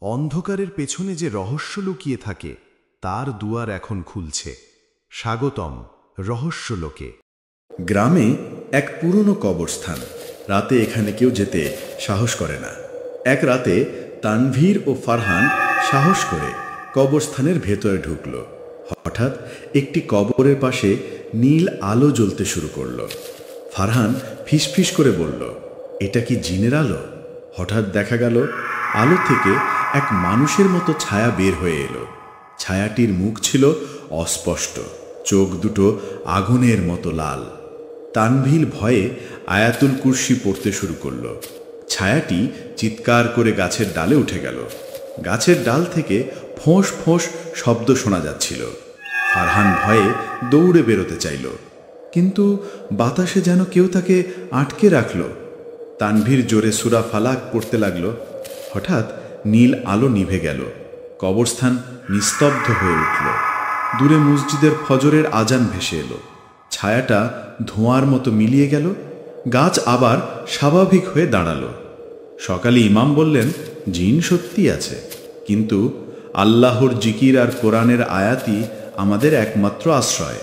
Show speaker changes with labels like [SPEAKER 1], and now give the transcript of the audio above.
[SPEAKER 1] অন্ধকারের পেছনে যে রহস্য লুকিয়ে থাকে তার দুয়ার এখন খুলছে। স্বাগতম রহস্যলোকে।
[SPEAKER 2] গ্রামে এক পুরনো কবরস্থান। রাতে এখানে কেউ যেতে সাহস করে না। এক রাতে তানভীর ও ফারহান সাহস করে কবরস্থানের ভেতরে ঢুকল। হঠাৎ একটি কবরের পাশে নীল আলো জ্বলতে শুরু করল। ফারহান ফিসফিস করে বলল, এটা কি জিনের আলো? হঠাৎ দেখা গেল আলো থেকে এক মানুষের মতো ছায়া বের হয়ে এলো। ছায়াটির মুখ ছিল অস্পষ্ট, চোখ দুটো আগুনের মতো লাল। তানভীর ভয়ে আয়াতুল কুরসি পড়তে শুরু করল। ছায়াটি চিৎকার করে গাছের ডালে উঠে গেল। গাছের ডাল থেকে ফোঁস ফোঁস শব্দ শোনা যাচ্ছিল। ফারহান ভয়ে দৌড়ে বেরোতে চাইল, কিন্তু বাতাসে যেন কেউ তাকে আটকে রাখল। তানভীর জোরে সূরা ফালাক পড়তে লাগল। হঠাৎ নীল আলো নিভে গেল। কবরস্থান নিস্তব্ধ হয়ে উঠল। দূরে মসজিদের ফজরের আজান ভেসে এলো। ছায়াটা ধোঁয়ার মতো মিলিয়ে গেল। গাছ আবার স্বাভাবিক হয়ে দাঁড়ালো। সকালে ইমাম বললেন, জিন সত্যি আছে, কিন্তু আল্লাহর জিকির আর কোরআনের আয়াতই আমাদের একমাত্র আশ্রয়।